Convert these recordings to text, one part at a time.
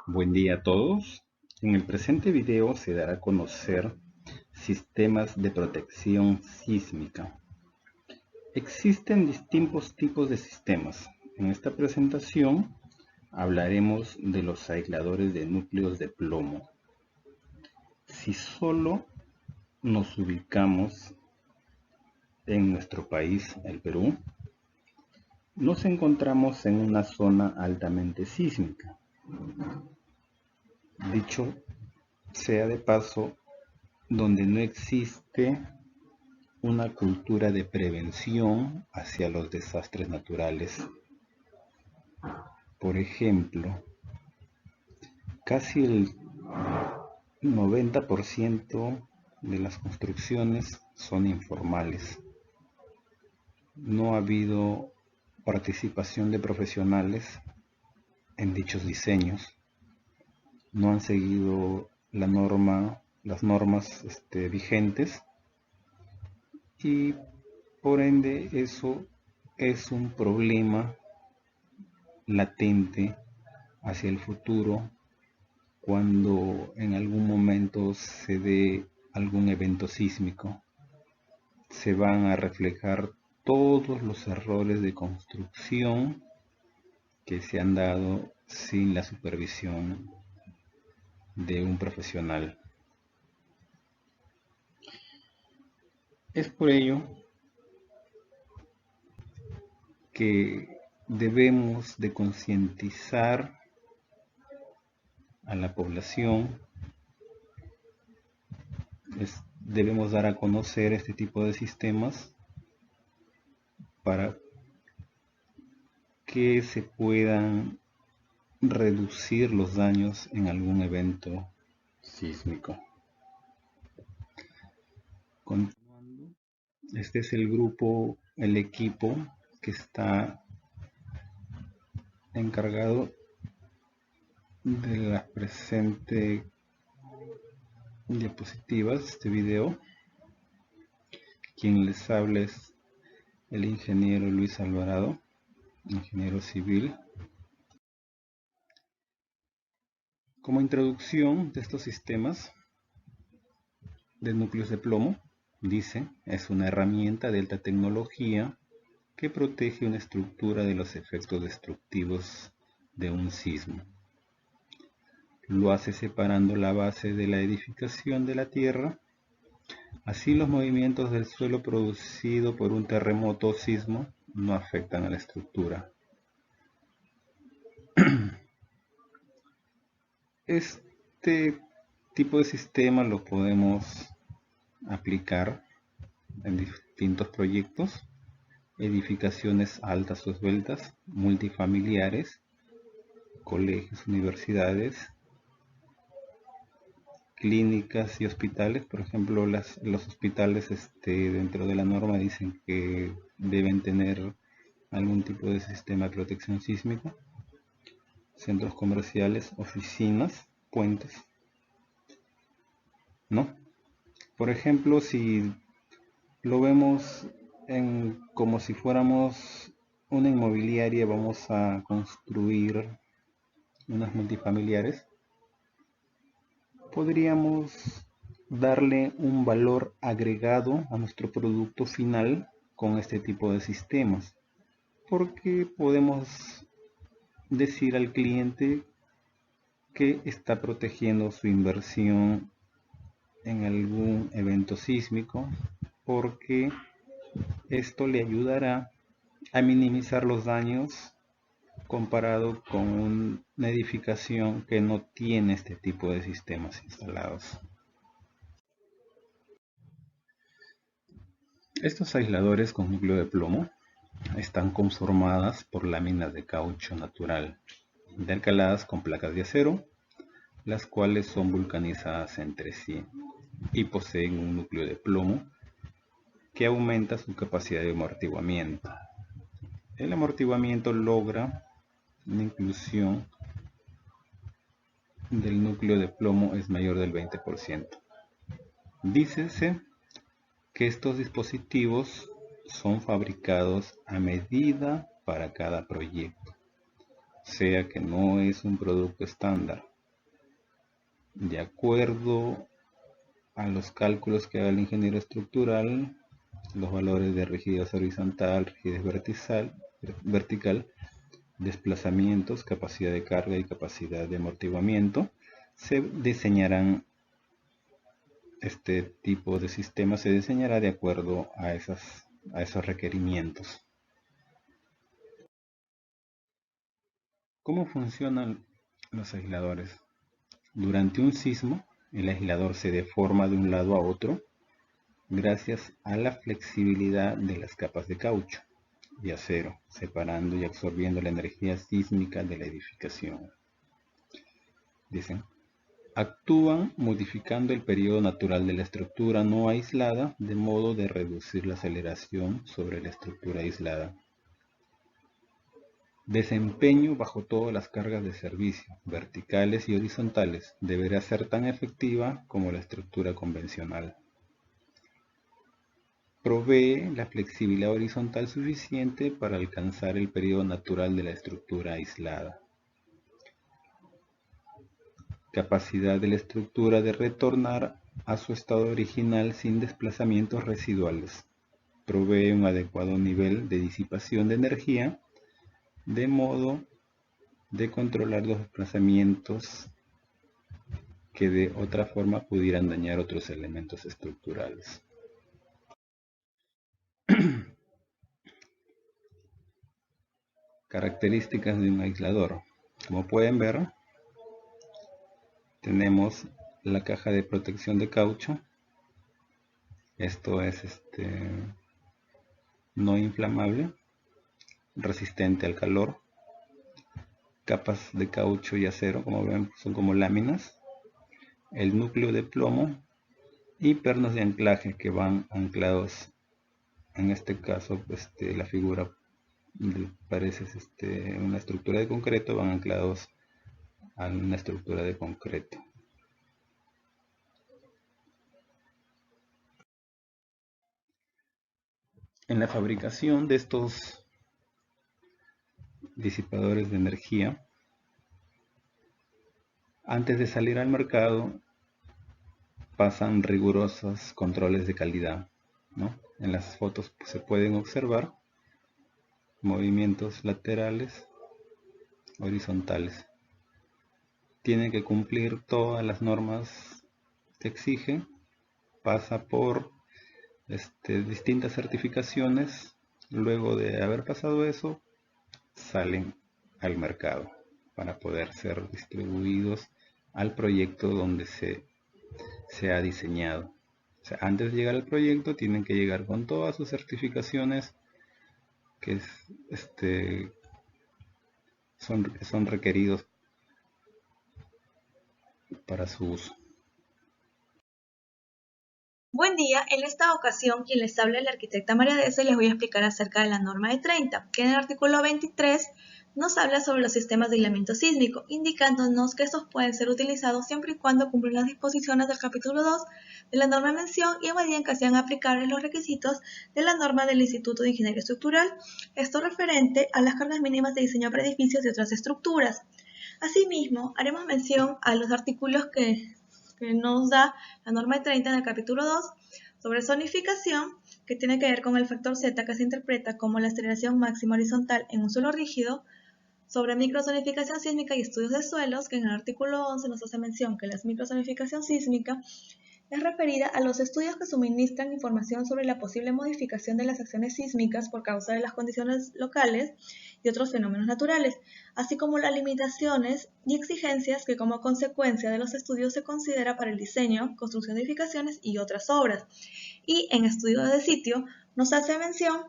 Buen día a todos. En el presente video se dará a conocer sistemas de protección sísmica. Existen distintos tipos de sistemas. En esta presentación hablaremos de los aisladores de núcleos de plomo. Si solo nos ubicamos en nuestro país, el Perú, nos encontramos en una zona altamente sísmica. Dicho sea de paso, donde no existe una cultura de prevención hacia los desastres naturales. Por ejemplo, casi el 90% de las construcciones son informales. No ha habido participación de profesionales en dichos diseños. No han seguido las normas vigentes, y por ende eso es un problema latente hacia el futuro cuando en algún momento se dé algún evento sísmico. Se van a reflejar todos los errores de construcción que se han dado sin la supervisión de un profesional. Es por ello que debemos de concientizar a la población, debemos dar a conocer este tipo de sistemas para que se puedan reducir los daños en algún evento sísmico. Continuando, este es el equipo que está encargado de la presente diapositivas, este video. Quien les habla es el ingeniero Luis Alvarado, ingeniero civil. Como introducción de estos sistemas de núcleos de plomo, dice, es una herramienta de alta tecnología que protege una estructura de los efectos destructivos de un sismo. Lo hace separando la base de la edificación de la tierra. Así los movimientos del suelo producido por un terremoto o sismo no afectan a la estructura. Este tipo de sistema lo podemos aplicar en distintos proyectos: edificaciones altas o esbeltas, multifamiliares, colegios, universidades, clínicas y hospitales. Por ejemplo, los hospitales dentro de la norma dicen que deben tener algún tipo de sistema de protección sísmica. Centros comerciales, oficinas, puentes, ¿no? Por ejemplo, si lo vemos como si fuéramos una inmobiliaria, vamos a construir unas multifamiliares, podríamos darle un valor agregado a nuestro producto final con este tipo de sistemas, porque podemos decir al cliente que está protegiendo su inversión en algún evento sísmico, porque esto le ayudará a minimizar los daños comparado con una edificación que no tiene este tipo de sistemas instalados. Estos aisladores con núcleo de plomo están conformadas por láminas de caucho natural intercaladas con placas de acero, las cuales son vulcanizadas entre sí y poseen un núcleo de plomo que aumenta su capacidad de amortiguamiento. El amortiguamiento logra una inclusión del núcleo de plomo es mayor del 20%. Dícese que estos dispositivos son fabricados a medida para cada proyecto, o sea que no es un producto estándar, de acuerdo a los cálculos que haga el ingeniero estructural, los valores de rigidez horizontal, rigidez vertical, desplazamientos, capacidad de carga y capacidad de amortiguamiento, se diseñarán. Este tipo de sistema se diseñará de acuerdo a esos requerimientos. ¿Cómo funcionan los aisladores? Durante un sismo, el aislador se deforma de un lado a otro gracias a la flexibilidad de las capas de caucho y acero, separando y absorbiendo la energía sísmica de la edificación. Dicen, actúan modificando el periodo natural de la estructura no aislada de modo de reducir la aceleración sobre la estructura aislada. Desempeño bajo todas las cargas de servicio, verticales y horizontales, deberá ser tan efectiva como la estructura convencional. Provee la flexibilidad horizontal suficiente para alcanzar el periodo natural de la estructura aislada. Capacidad de la estructura de retornar a su estado original sin desplazamientos residuales. Provee un adecuado nivel de disipación de energía, de modo de controlar los desplazamientos que de otra forma pudieran dañar otros elementos estructurales. Características de un aislador. Como pueden ver, tenemos la caja de protección de caucho. Esto es no inflamable, resistente al calor. Capas de caucho y acero, como ven, son como láminas. El núcleo de plomo y pernos de anclaje que van anclados. En este caso, la figura parece una estructura de concreto, van anclados a una estructura de concreto. En la fabricación de estos disipadores de energía, antes de salir al mercado, pasan rigurosos controles de calidad, ¿no? En las fotos se pueden observar movimientos laterales, horizontales. Tienen que cumplir todas las normas que exigen, pasa por distintas certificaciones. Luego de haber pasado eso, salen al mercado para poder ser distribuidos al proyecto donde se ha diseñado. O sea, antes de llegar al proyecto tienen que llegar con todas sus certificaciones que son requeridos para su uso. Buen día, en esta ocasión quien les habla es la arquitecta María Deza y les voy a explicar acerca de la norma de 30, que en el artículo 23 nos habla sobre los sistemas de aislamiento sísmico, indicándonos que estos pueden ser utilizados siempre y cuando cumplan las disposiciones del capítulo 2 de la norma de mención y en medida en que sean aplicables los requisitos de la norma del Instituto de Ingeniería Estructural, esto referente a las cargas mínimas de diseño para edificios y otras estructuras. Asimismo, haremos mención a los artículos que nos da la norma de 30 en el capítulo 2 sobre zonificación, que tiene que ver con el factor Z que se interpreta como la aceleración máxima horizontal en un suelo rígido, sobre microzonificación sísmica y estudios de suelos, que en el artículo 11 nos hace mención que la microzonificación sísmica es referida a los estudios que suministran información sobre la posible modificación de las acciones sísmicas por causa de las condiciones locales y otros fenómenos naturales, así como las limitaciones y exigencias que como consecuencia de los estudios se considera para el diseño, construcción de edificaciones y otras obras. Y en estudios de sitio nos hace mención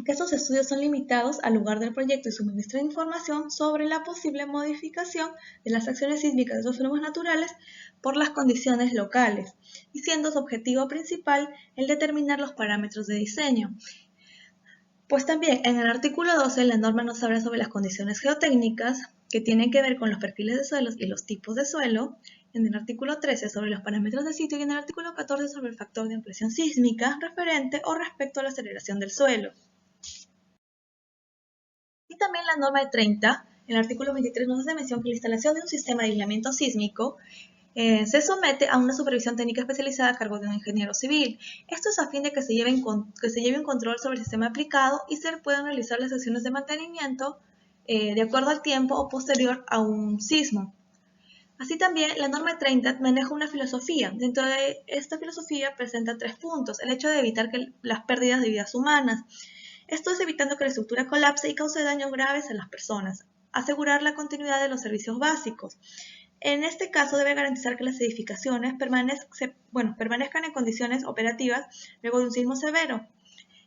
que estos estudios son limitados al lugar del proyecto y suministran información sobre la posible modificación de las acciones sísmicas de los fenómenos naturales por las condiciones locales, y siendo su objetivo principal el determinar los parámetros de diseño. Pues también en el artículo 12 la norma nos habla sobre las condiciones geotécnicas que tienen que ver con los perfiles de suelos y los tipos de suelo, en el artículo 13 sobre los parámetros de sitio y en el artículo 14 sobre el factor de impresión sísmica referente o respecto a la aceleración del suelo. Y también la norma de 30, en el artículo 23 nos hace mención que la instalación de un sistema de aislamiento sísmico se somete a una supervisión técnica especializada a cargo de un ingeniero civil. Esto es a fin de que se lleve un control sobre el sistema aplicado y se puedan realizar las acciones de mantenimiento de acuerdo al tiempo o posterior a un sismo. Así también, la norma 30 maneja una filosofía. Dentro de esta filosofía presenta 3 puntos. El hecho de evitar las pérdidas de vidas humanas. Esto es evitando que la estructura colapse y cause daños graves a las personas. Asegurar la continuidad de los servicios básicos. En este caso debe garantizar que las edificaciones permanezcan en condiciones operativas luego de un sismo severo.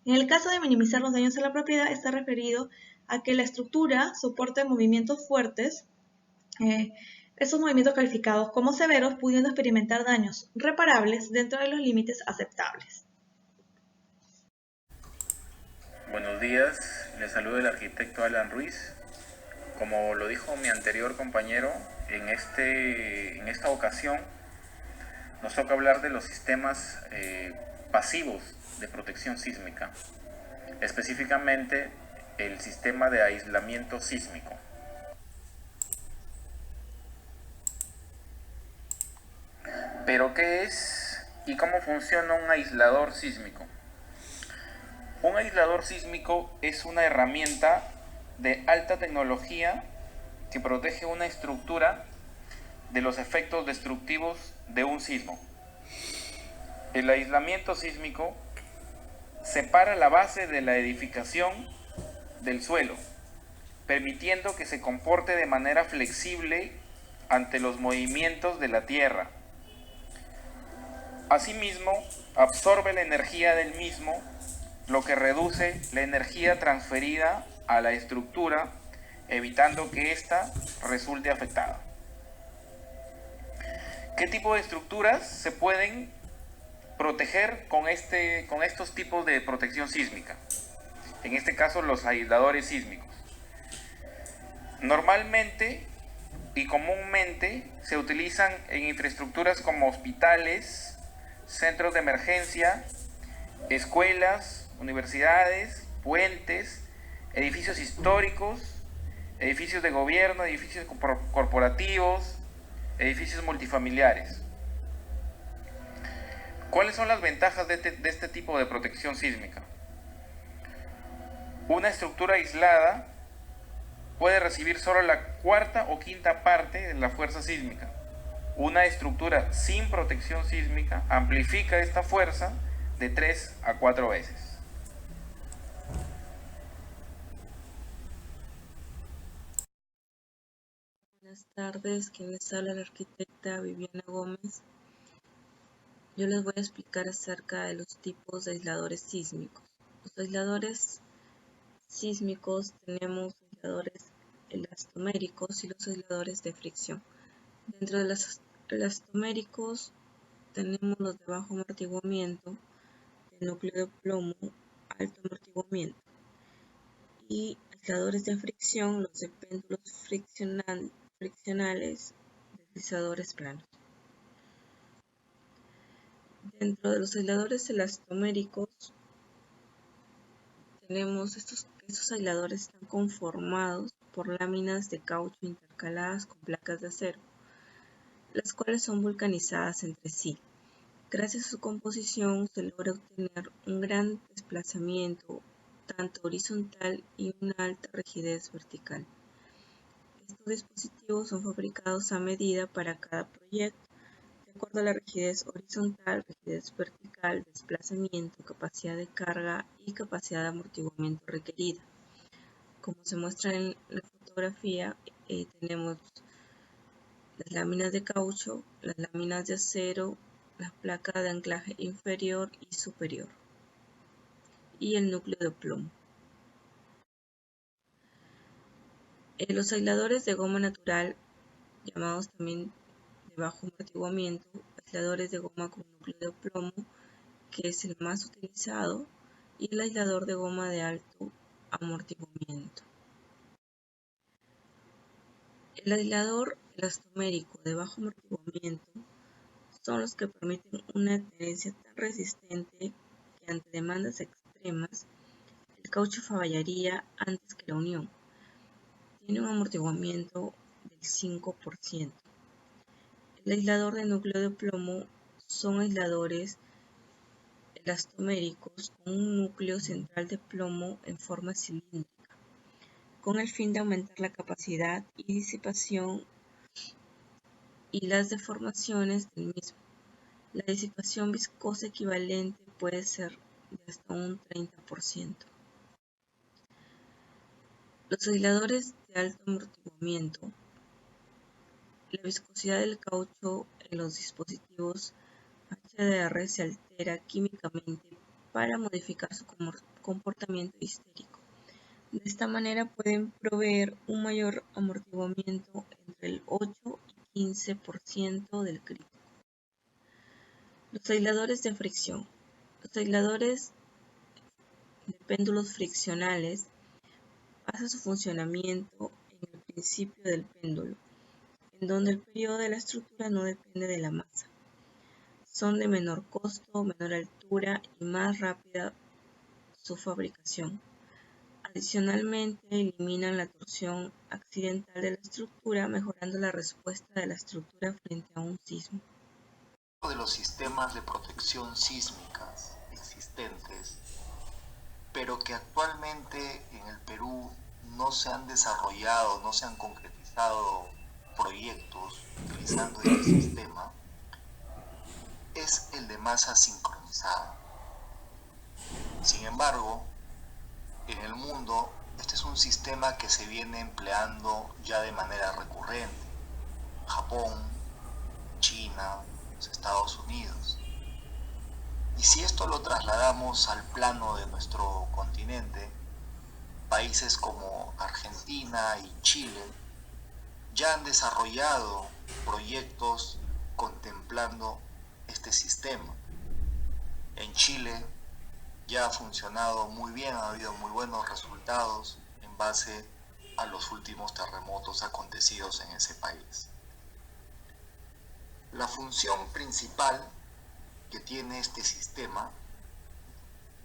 En el caso de minimizar los daños a la propiedad, está referido a que la estructura soporte movimientos fuertes, esos movimientos calificados como severos, pudiendo experimentar daños reparables dentro de los límites aceptables. Buenos días, les saluda el arquitecto Alan Ruiz. Como lo dijo mi anterior compañero, en esta ocasión nos toca hablar de los sistemas pasivos de protección sísmica, específicamente el sistema de aislamiento sísmico. ¿Pero qué es y cómo funciona un aislador sísmico? Un aislador sísmico es una herramienta de alta tecnología que protege una estructura de los efectos destructivos de un sismo. El aislamiento sísmico separa la base de la edificación del suelo, permitiendo que se comporte de manera flexible ante los movimientos de la tierra. Asimismo, absorbe la energía del mismo, lo que reduce la energía transferida a la estructura, evitando que ésta resulte afectada. ¿Qué tipo de estructuras se pueden proteger con estos tipos de protección sísmica? En este caso, los aisladores sísmicos. Normalmente y comúnmente se utilizan en infraestructuras como hospitales, centros de emergencia, escuelas, universidades, puentes, edificios históricos, edificios de gobierno, edificios corporativos, edificios multifamiliares. ¿Cuáles son las ventajas de este tipo de protección sísmica? Una estructura aislada puede recibir solo la cuarta o quinta parte de la fuerza sísmica. Una estructura sin protección sísmica amplifica esta fuerza de 3 a 4 veces. Buenas tardes, quien les habla la arquitecta Viviana Gómez. Yo les voy a explicar acerca de los tipos de aisladores sísmicos. Los aisladores sísmicos tenemos aisladores elastoméricos y los aisladores de fricción. Dentro de los elastoméricos tenemos los de bajo amortiguamiento, de núcleo de plomo, alto amortiguamiento, y aisladores de fricción, los de péndulos friccionales, deslizadores planos. Dentro de los aisladores elastoméricos tenemos estos aisladores están conformados por láminas de caucho intercaladas con placas de acero, las cuales son vulcanizadas entre sí. Gracias a su composición se logra obtener un gran desplazamiento tanto horizontal y una alta rigidez vertical. Estos dispositivos son fabricados a medida para cada proyecto, de acuerdo a la rigidez horizontal, rigidez vertical, desplazamiento, capacidad de carga y capacidad de amortiguamiento requerida. Como se muestra en la fotografía, tenemos las láminas de caucho, las láminas de acero, la placa de anclaje inferior y superior y el núcleo de plomo. Los aisladores de goma natural, llamados también de bajo amortiguamiento, aisladores de goma con núcleo de plomo, que es el más utilizado, y el aislador de goma de alto amortiguamiento. El aislador elastomérico de bajo amortiguamiento son los que permiten una adherencia tan resistente que ante demandas extremas el caucho fallaría antes que la unión. Tiene un amortiguamiento del 5%. El aislador de núcleo de plomo son aisladores elastoméricos con un núcleo central de plomo en forma cilíndrica, con el fin de aumentar la capacidad y disipación y las deformaciones del mismo. La disipación viscosa equivalente puede ser de hasta un 30%. Los aisladores de alto amortiguamiento. La viscosidad del caucho en los dispositivos HDR se altera químicamente para modificar su comportamiento histérico. De esta manera pueden proveer un mayor amortiguamiento entre el 8 y 15% del crítico. Los aisladores de fricción. Los aisladores de péndulos friccionales basan su funcionamiento en el principio del péndulo, en donde el periodo de la estructura no depende de la masa. Son de menor costo, menor altura y más rápida su fabricación. Adicionalmente, eliminan la torsión accidental de la estructura, mejorando la respuesta de la estructura frente a un sismo. De los sistemas de protección sísmicas existentes, pero que actualmente en el Perú no se han desarrollado, no se han concretizado proyectos utilizando este sistema, es el de masa sincronizada. Sin embargo, en el mundo, este es un sistema que se viene empleando ya de manera recurrente. Japón, China, los Estados Unidos. Y si esto lo trasladamos al plano de nuestro continente, países como Argentina y Chile ya han desarrollado proyectos contemplando este sistema. En Chile ya ha funcionado muy bien, ha habido muy buenos resultados en base a los últimos terremotos acontecidos en ese país. La función principal que tiene este sistema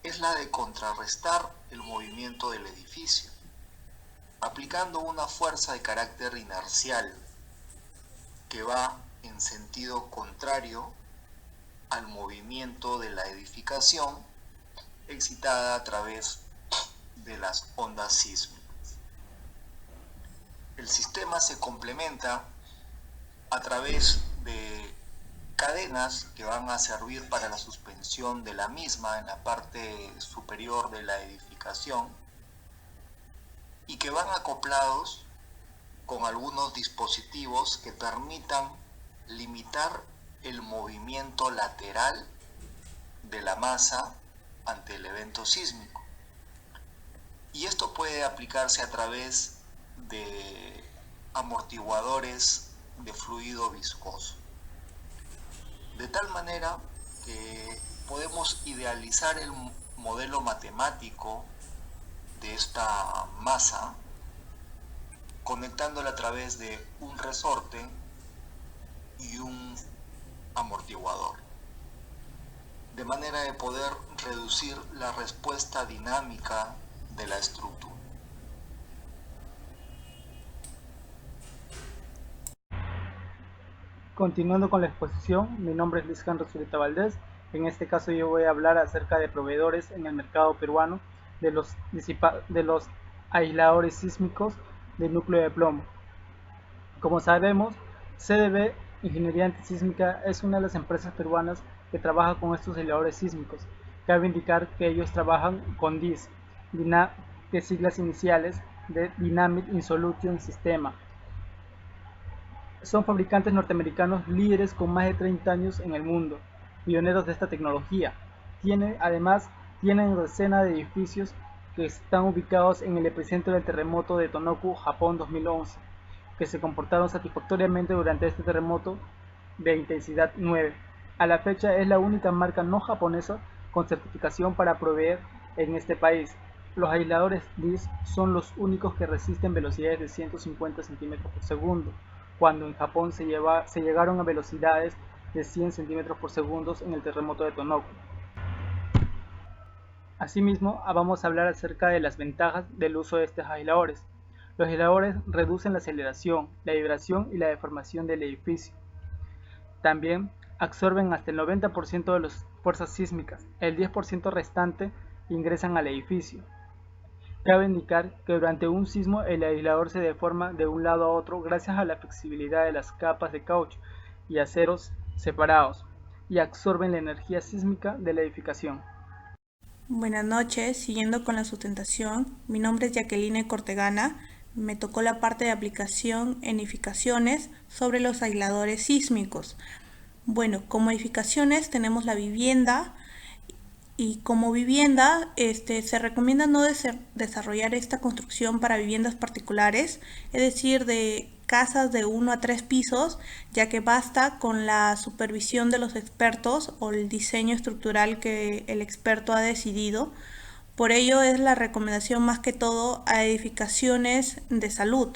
es la de contrarrestar el movimiento del edificio, aplicando una fuerza de carácter inercial que va en sentido contrario al movimiento de la edificación excitada a través de las ondas sísmicas. El sistema se complementa a través de cadenas que van a servir para la suspensión de la misma en la parte superior de la edificación y que van acoplados con algunos dispositivos que permitan limitar el movimiento lateral de la masa ante el evento sísmico. Y esto puede aplicarse a través de amortiguadores de fluido viscoso. De tal manera que podemos idealizar el modelo matemático de esta masa conectándola a través de un resorte y un amortiguador, de manera de poder reducir la respuesta dinámica de la estructura. Continuando con la exposición, mi nombre es Luis Henry Zurita Valdés. En este caso yo voy a hablar acerca de proveedores en el mercado peruano de los aisladores sísmicos de núcleo de plomo. Como sabemos, CDB Ingeniería Antisísmica es una de las empresas peruanas que trabaja con estos aisladores sísmicos. Cabe indicar que ellos trabajan con DIS, de siglas iniciales de Dynamic Insolution System. Son fabricantes norteamericanos líderes con más de 30 años en el mundo, pioneros de esta tecnología. Además, tienen decenas de edificios que están ubicados en el epicentro del terremoto de Tohoku, Japón 2011, que se comportaron satisfactoriamente durante este terremoto de intensidad 9. A la fecha es la única marca no japonesa con certificación para proveer en este país. Los aisladores DIS son los únicos que resisten velocidades de 150 cm por segundo, cuando en Japón se llegaron a velocidades de 100 cm por segundo en el terremoto de Tohoku. Asimismo, vamos a hablar acerca de las ventajas del uso de estos aisladores. Los aisladores reducen la aceleración, la vibración y la deformación del edificio. También absorben hasta el 90% de las fuerzas sísmicas, el 10% restante ingresan al edificio. Cabe indicar que durante un sismo el aislador se deforma de un lado a otro gracias a la flexibilidad de las capas de caucho y aceros separados y absorben la energía sísmica de la edificación. Buenas noches, siguiendo con la sustentación, mi nombre es Jacqueline Cortegana, me tocó la parte de aplicación en edificaciones sobre los aisladores sísmicos. Bueno, como edificaciones tenemos la vivienda y como vivienda se recomienda no desarrollar esta construcción para viviendas particulares, es decir, de casas de 1 a 3 pisos, ya que basta con la supervisión de los expertos o el diseño estructural que el experto ha decidido. Por ello es la recomendación más que todo a edificaciones de salud,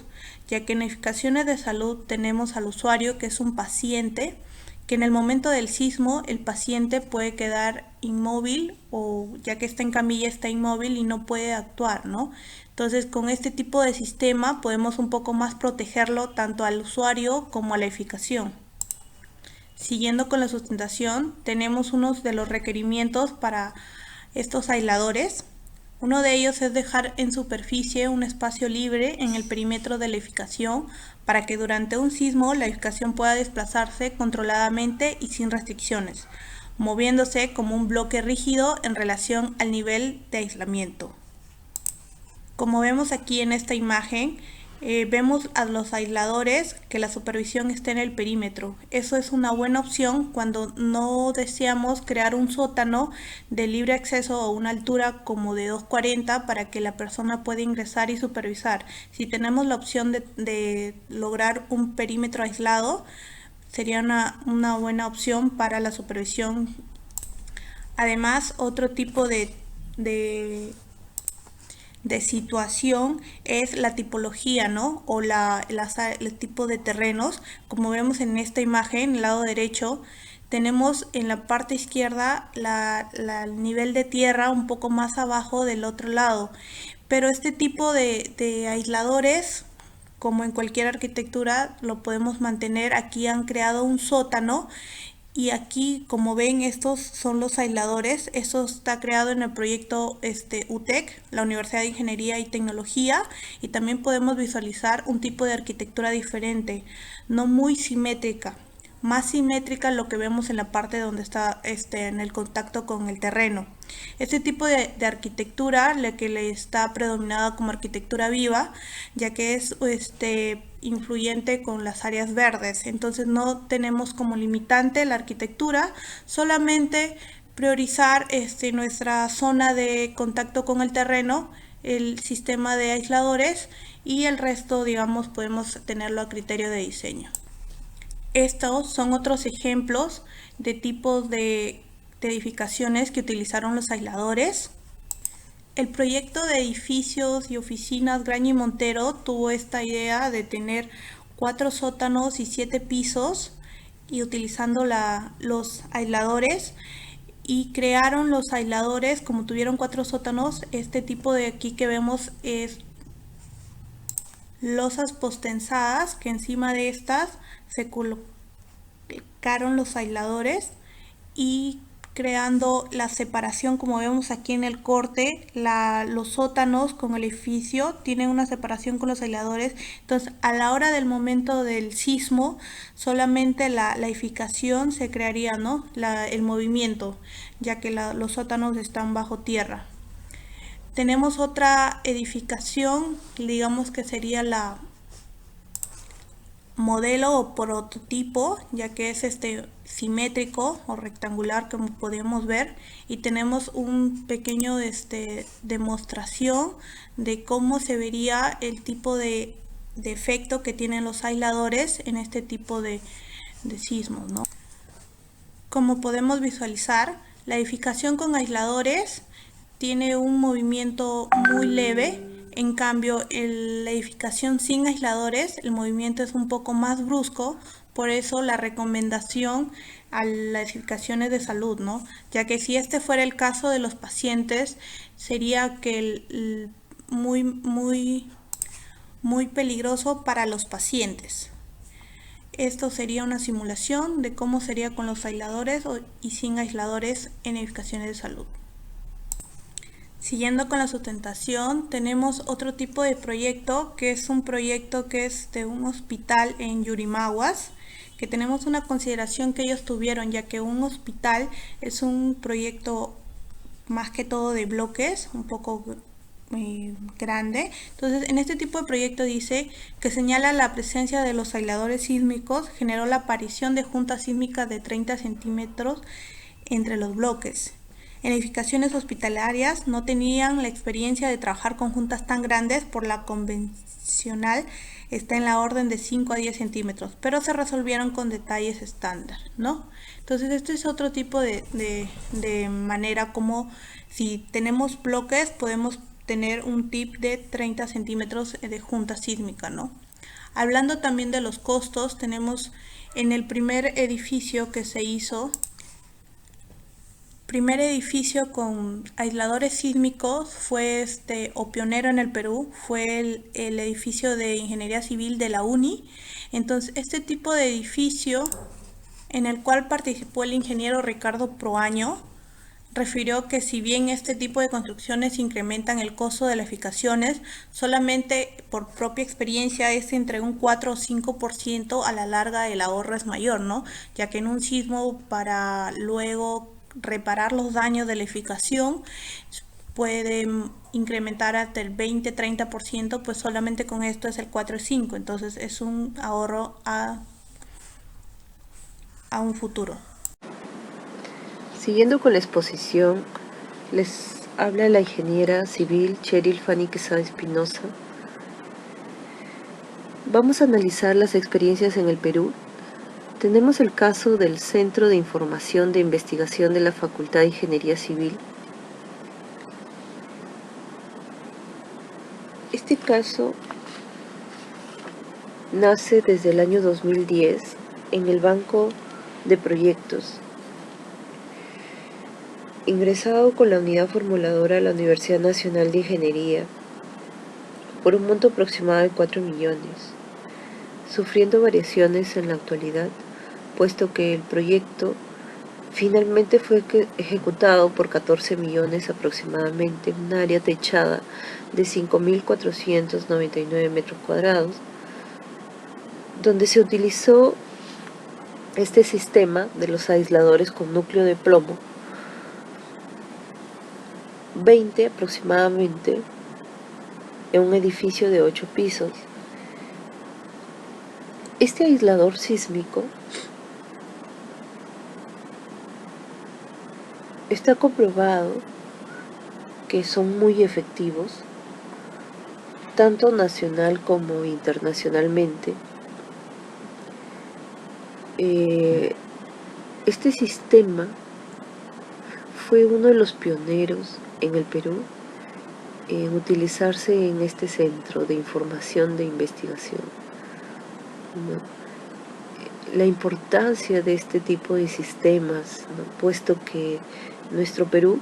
ya que en edificaciones de salud tenemos al usuario que es un paciente, que en el momento del sismo el paciente puede quedar inmóvil o ya que está en camilla está inmóvil y no puede actuar, ¿no? Entonces con este tipo de sistema podemos un poco más protegerlo tanto al usuario como a la edificación. Siguiendo con la sustentación, tenemos unos de los requerimientos para estos aisladores. Uno de ellos es dejar en superficie un espacio libre en el perímetro de la edificación para que durante un sismo la edificación pueda desplazarse controladamente y sin restricciones, moviéndose como un bloque rígido en relación al nivel de aislamiento. Como vemos aquí en esta imagen, vemos a los aisladores que la supervisión esté en el perímetro. Eso es una buena opción cuando no deseamos crear un sótano de libre acceso a una altura como de 2,40 para que la persona pueda ingresar y supervisar. Si tenemos la opción de lograr un perímetro aislado, sería una buena opción para la supervisión. Además, otro tipo de situación es la tipología, ¿no? O el tipo de terrenos. Como vemos en esta imagen, el lado derecho, tenemos en la parte izquierda el nivel de tierra un poco más abajo del otro lado. Pero este tipo de aisladores, como en cualquier arquitectura, lo podemos mantener. Aquí han creado un sótano. Y aquí, como ven, estos son los aisladores. Esto está creado en el proyecto UTEC, la Universidad de Ingeniería y Tecnología. Y también podemos visualizar un tipo de arquitectura diferente, no muy simétrica. Más simétrica lo que vemos en la parte donde está en el contacto con el terreno. Este tipo de arquitectura, la que le está predominada como arquitectura viva, ya que es influyente con las áreas verdes. Entonces no tenemos como limitante la arquitectura, solamente priorizar nuestra zona de contacto con el terreno, el sistema de aisladores y el resto, digamos, podemos tenerlo a criterio de diseño. Estos son otros ejemplos de tipos de edificaciones que utilizaron los aisladores. El proyecto de edificios y oficinas Graña y Montero tuvo esta idea de tener 4 sótanos y 7 pisos y utilizando los aisladores, y crearon los aisladores. Como tuvieron 4 sótanos, este tipo de aquí que vemos es losas postensadas, que encima de estas se colocaron los aisladores y creando la separación. Como vemos aquí en el corte, los sótanos con el edificio tienen una separación con los aisladores. Entonces a la hora del momento del sismo solamente la edificación se crearía, ¿no? El movimiento, ya que los sótanos están bajo tierra. Tenemos otra edificación, digamos que sería la modelo o prototipo, ya que es simétrico o rectangular, como podemos ver, y tenemos un pequeño demostración de cómo se vería el tipo de efecto que tienen los aisladores en este tipo de sismos, ¿no? Como podemos visualizar, la edificación con aisladores tiene un movimiento muy leve. En cambio, en la edificación sin aisladores, el movimiento es un poco más brusco. Por eso la recomendación a las edificaciones de salud, ¿no? Ya que si este fuera el caso de los pacientes, sería que muy peligroso para los pacientes. Esto sería una simulación de cómo sería con los aisladores y sin aisladores en edificaciones de salud. Siguiendo con la sustentación, tenemos otro tipo de proyecto, que es un proyecto que es de un hospital en Yurimaguas, que tenemos una consideración que ellos tuvieron, ya que un hospital es un proyecto más que todo de bloques, un poco grande. Entonces, en este tipo de proyecto dice que señala la presencia de los aisladores sísmicos, generó la aparición de juntas sísmicas de 30 centímetros entre los bloques. En edificaciones hospitalarias no tenían la experiencia de trabajar con juntas tan grandes, por la convencional está en la orden de 5 a 10 centímetros, pero se resolvieron con detalles estándar, ¿no? Entonces, este es otro tipo de manera como si tenemos bloques podemos tener un tip de 30 centímetros de junta sísmica, ¿no? Hablando también de los costos, tenemos en el primer edificio que se hizo, primer edificio con aisladores sísmicos fue o pionero en el Perú, fue el edificio de ingeniería civil de la UNI. Entonces, este tipo de edificio en el cual participó el ingeniero Ricardo Proaño, refirió que si bien este tipo de construcciones incrementan el costo de las edificaciones, solamente por propia experiencia es entre un 4 o 5%, a la larga el ahorro es mayor, ¿no? Ya que en un sismo, para luego reparar los daños de la edificación, puede incrementar hasta el 20-30%, pues solamente con esto es el 4 o 5, entonces es un ahorro a un futuro. Siguiendo con la exposición, les habla la ingeniera civil Cheryl Fanny Quesada Espinosa. Vamos a analizar las experiencias en el Perú. Tenemos el caso del Centro de Información de Investigación de la Facultad de Ingeniería Civil. Este caso nace desde el año 2010 en el Banco de Proyectos, ingresado con la unidad formuladora de la Universidad Nacional de Ingeniería, por un monto aproximado de 4 millones, sufriendo variaciones en la actualidad, puesto que el proyecto finalmente fue ejecutado por 14 millones aproximadamente, en un área techada de 5.499 metros cuadrados, donde se utilizó este sistema de los aisladores con núcleo de plomo, 20 aproximadamente, en un edificio de 8 pisos. Este aislador sísmico está comprobado que son muy efectivos, tanto nacional como internacionalmente. Este sistema fue uno de los pioneros en el Perú en utilizarse en este centro de información de investigación, ¿no? La importancia de este tipo de sistemas, ¿no? Puesto que nuestro Perú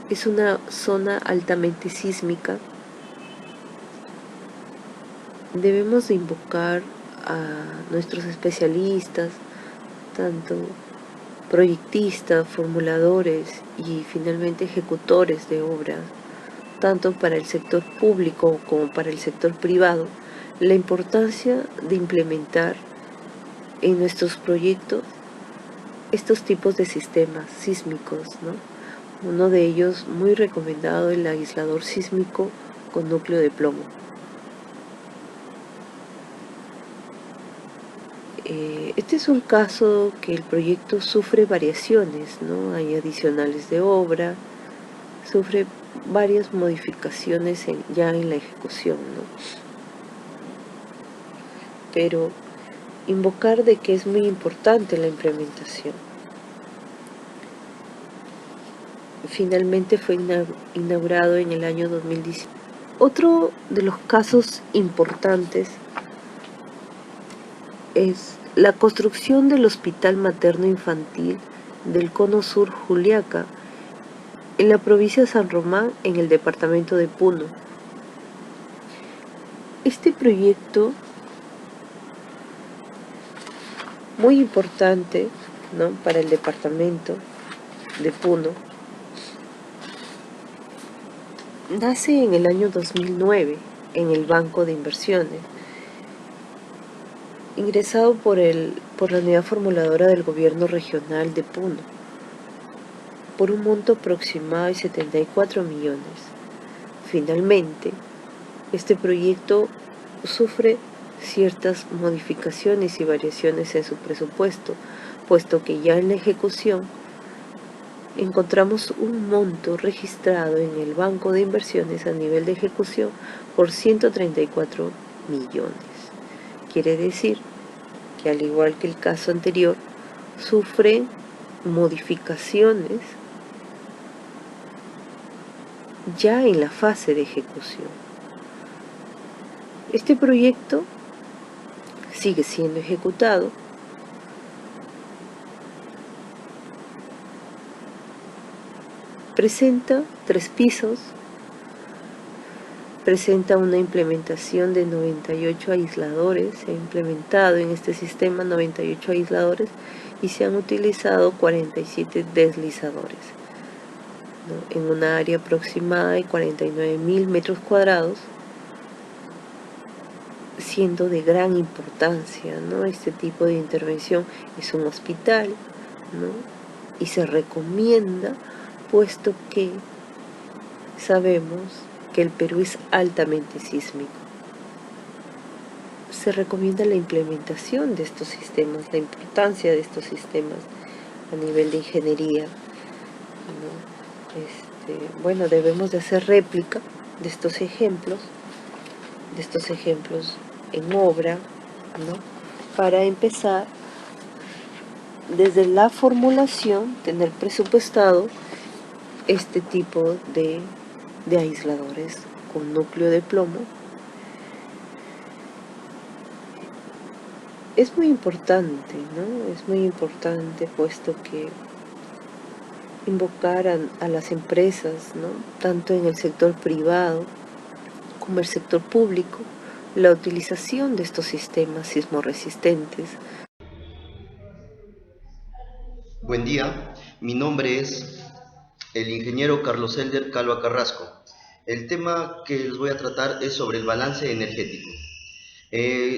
es una zona altamente sísmica, debemos de invocar a nuestros especialistas, tanto proyectistas, formuladores y finalmente ejecutores de obras, tanto para el sector público como para el sector privado, la importancia de implementar en nuestros proyectos estos tipos de sistemas sísmicos, ¿no? Uno de ellos muy recomendado, el aislador sísmico con núcleo de plomo. Este es un caso que el proyecto sufre variaciones, ¿no? Hay adicionales de obra, sufre varias modificaciones ya en la ejecución, ¿no? Pero invocar de que es muy importante la implementación. Finalmente fue inaugurado en el año 2010. Otro de los casos importantes es la construcción del Hospital Materno Infantil del Cono Sur Juliaca, en la provincia de San Román, en el departamento de Puno. Este proyecto muy importante, ¿no?, para el departamento de Puno. Nace en el año 2009 en el Banco de Inversiones, ingresado por la unidad formuladora del gobierno regional de Puno, por un monto aproximado de 74 millones. Finalmente, este proyecto sufre ciertas modificaciones y variaciones en su presupuesto, puesto que ya en la ejecución encontramos un monto registrado en el Banco de Inversiones a nivel de ejecución por 134 millones. Quiere decir que, al igual que el caso anterior, sufren modificaciones ya en la fase de ejecución. Este proyecto sigue siendo ejecutado. Presenta 3 pisos, presenta una implementación de 98 aisladores, se ha implementado en este sistema 98 aisladores y se han utilizado 47 deslizadores, ¿no?, en una área aproximada de 49.000 metros cuadrados, siendo de gran importancia, ¿no? Este tipo de intervención es un hospital, ¿no?, y se recomienda, puesto que sabemos que el Perú es altamente sísmico. Se recomienda la implementación de estos sistemas, la importancia de estos sistemas a nivel de ingeniería, ¿no? Bueno, debemos de hacer réplica de estos ejemplos en obra, ¿no?, para empezar desde la formulación, tener presupuestado este tipo de aisladores con núcleo de plomo. Es muy importante, ¿no? Es muy importante, puesto que invocar a las empresas, ¿no?, tanto en el sector privado como el sector público, la utilización de estos sistemas sismorresistentes. Buen día, mi nombre es el ingeniero Carlos Elder Calva Carrasco. El tema que les voy a tratar es sobre el balance energético.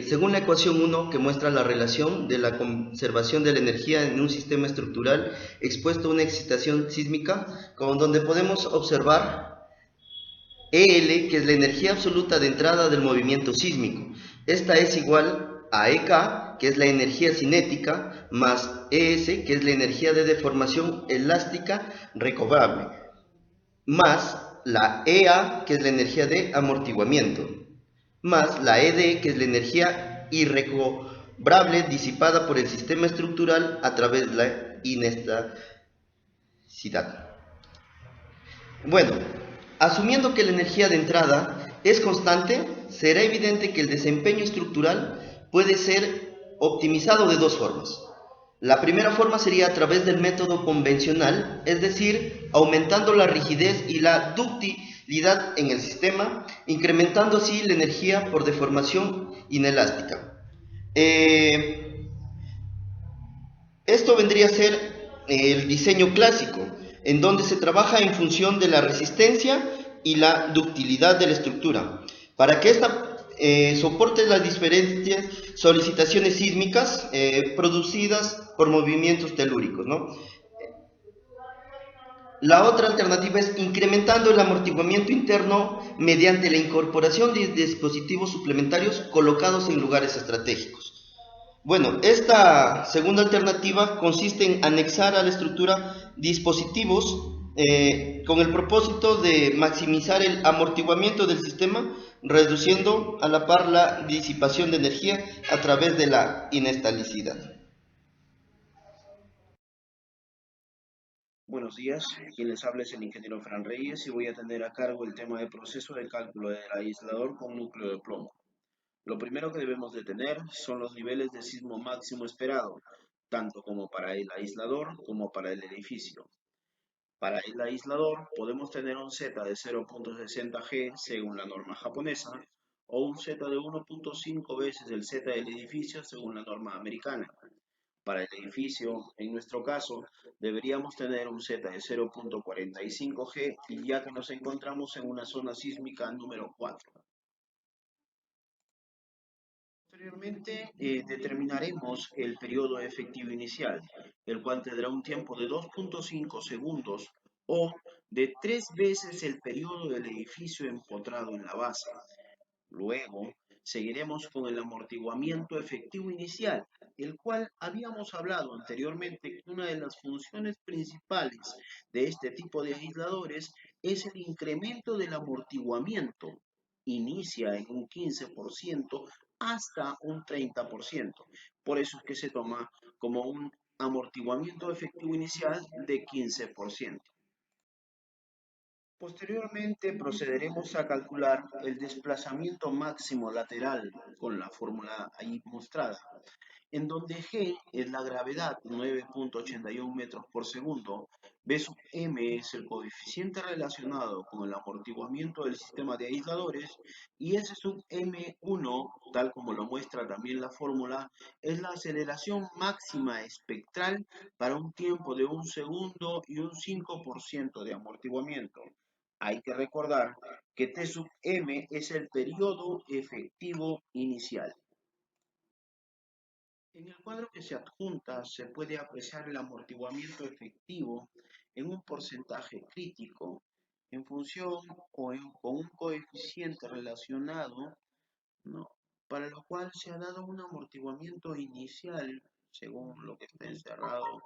Según la ecuación 1, que muestra la relación de la conservación de la energía en un sistema estructural expuesto a una excitación sísmica, donde podemos observar EL, que es la energía absoluta de entrada del movimiento sísmico. Esta es igual a EK, que es la energía cinética, más ES, que es la energía de deformación elástica recobrable, más la EA, que es la energía de amortiguamiento, más la ED, que es la energía irrecobrable disipada por el sistema estructural a través de la inestabilidad. Bueno, asumiendo que la energía de entrada es constante, será evidente que el desempeño estructural puede ser optimizado de dos formas. La primera forma sería a través del método convencional, es decir, aumentando la rigidez y la ductilidad en el sistema, incrementando así la energía por deformación inelástica. Esto vendría a ser el diseño clásico, en donde se trabaja en función de la resistencia y la ductilidad de la estructura, para que ésta soporte las diferentes solicitaciones sísmicas producidas por movimientos telúricos, ¿no? La otra alternativa es incrementando el amortiguamiento interno mediante la incorporación de dispositivos suplementarios colocados en lugares estratégicos. Bueno, esta segunda alternativa consiste en anexar a la estructura dispositivos con el propósito de maximizar el amortiguamiento del sistema, reduciendo a la par la disipación de energía a través de la inestabilidad. Buenos días, quien les habla es el ingeniero Fran Reyes y voy a tener a cargo el tema de proceso de cálculo del aislador con núcleo de plomo. Lo primero que debemos de tener son los niveles de sismo máximo esperado, tanto como para el aislador como para el edificio. Para el aislador podemos tener un Z de 0.60 G según la norma japonesa o un Z de 1.5 veces el Z del edificio según la norma americana. Para el edificio, en nuestro caso, deberíamos tener un Z de 0.45G, ya que nos encontramos en una zona sísmica número 4. Posteriormente, determinaremos el periodo efectivo inicial, el cual tendrá un tiempo de 2.5 segundos o de 3 veces el periodo del edificio empotrado en la base. Luego, seguiremos con el amortiguamiento efectivo inicial, el cual habíamos hablado anteriormente que una de las funciones principales de este tipo de aisladores es el incremento del amortiguamiento. Inicia en un 15% hasta un 30%. Por eso es que se toma como un amortiguamiento efectivo inicial de 15%. Posteriormente procederemos a calcular el desplazamiento máximo lateral con la fórmula ahí mostrada, en donde G es la gravedad, 9.81 metros por segundo, B sub M es el coeficiente relacionado con el amortiguamiento del sistema de aisladores, y S sub M1, tal como lo muestra también la fórmula, es la aceleración máxima espectral para un tiempo de 1 segundo y un 5% de amortiguamiento. Hay que recordar que T sub M es el periodo efectivo inicial. En el cuadro que se adjunta se puede apreciar el amortiguamiento efectivo en un porcentaje crítico en función con un coeficiente relacionado, ¿no?, para lo cual se ha dado un amortiguamiento inicial, según lo que está encerrado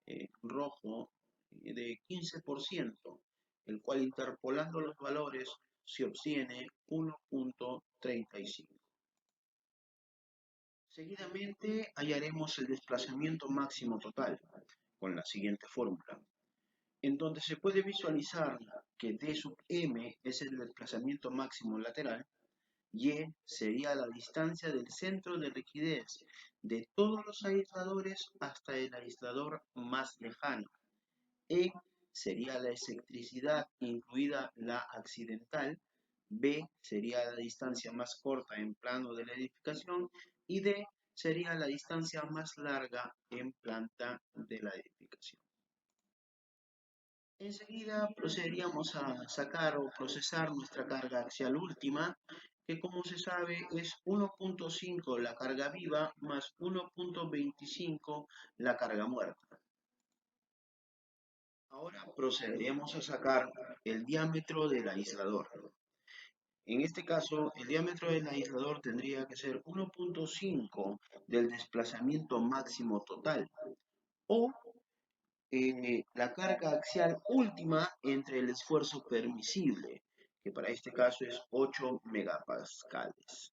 en rojo, de 15%, el cual interpolando los valores se obtiene 1.35. Seguidamente hallaremos el desplazamiento máximo total con la siguiente fórmula, en donde se puede visualizar que D sub M es el desplazamiento máximo lateral, Y sería la distancia del centro de rigidez de todos los aisladores hasta el aislador más lejano. E sería la excentricidad, incluida la accidental. B sería la distancia más corta en plano de la edificación. Y D sería la distancia más larga en planta de la edificación. Enseguida procederíamos a sacar o procesar nuestra carga axial última, que como se sabe es 1.5 la carga viva más 1.25 la carga muerta. Ahora procederemos a sacar el diámetro del aislador. En este caso, el diámetro del aislador tendría que ser 1.5 del desplazamiento máximo total, o la carga axial última entre el esfuerzo permisible, que para este caso es 8 megapascales.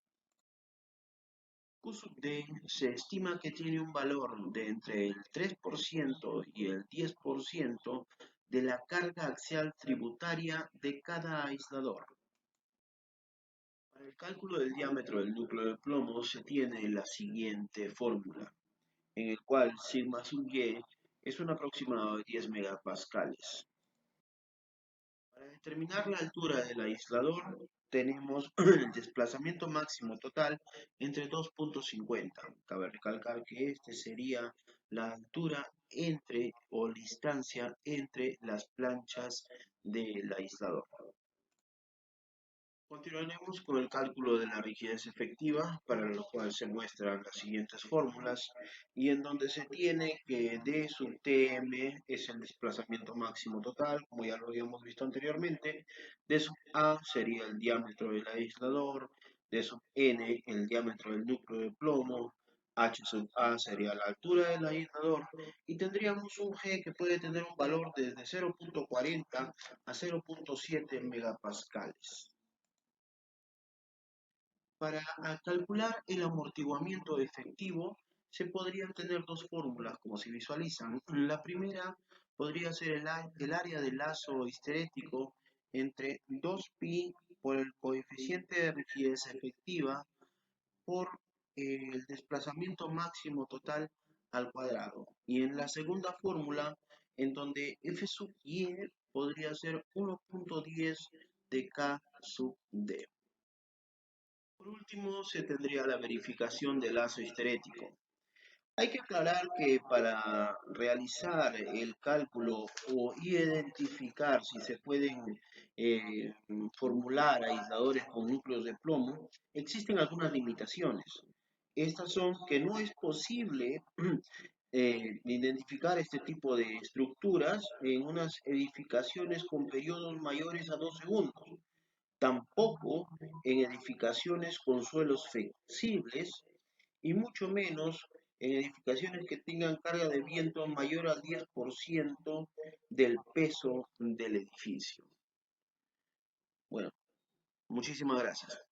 Q sub D se estima que tiene un valor de entre el 3% y el 10% de la carga axial tributaria de cada aislador. Para el cálculo del diámetro del núcleo de plomo se tiene la siguiente fórmula, en el cual sigma sub y es un aproximado de 10 megapascales. Para determinar la altura del aislador, tenemos el desplazamiento máximo total entre 2.50. Cabe recalcar que este sería la altura entre o distancia entre las planchas del aislador. Continuaremos con el cálculo de la rigidez efectiva, para lo cual se muestran las siguientes fórmulas, y en donde se tiene que D sub Tm es el desplazamiento máximo total, como ya lo habíamos visto anteriormente, D sub A sería el diámetro del aislador, D sub N el diámetro del núcleo de plomo, H sub A sería la altura del aislador, y tendríamos un G que puede tener un valor desde 0.40 a 0.7 megapascales. Para calcular el amortiguamiento efectivo, se podrían tener dos fórmulas, como se visualizan. La primera podría ser el área del lazo histerético entre 2pi por el coeficiente de rigidez efectiva por el desplazamiento máximo total al cuadrado. Y en la segunda fórmula, en donde F sub y podría ser 1.10 de K sub D. Por último, se tendría la verificación del lazo histerético. Hay que aclarar que para realizar el cálculo o identificar si se pueden formular aisladores con núcleos de plomo, existen algunas limitaciones. Estas son que no es posible identificar este tipo de estructuras en unas edificaciones con periodos mayores a 2 segundos. Tampoco en edificaciones con suelos flexibles y mucho menos en edificaciones que tengan carga de viento mayor al 10% del peso del edificio. Bueno, muchísimas gracias.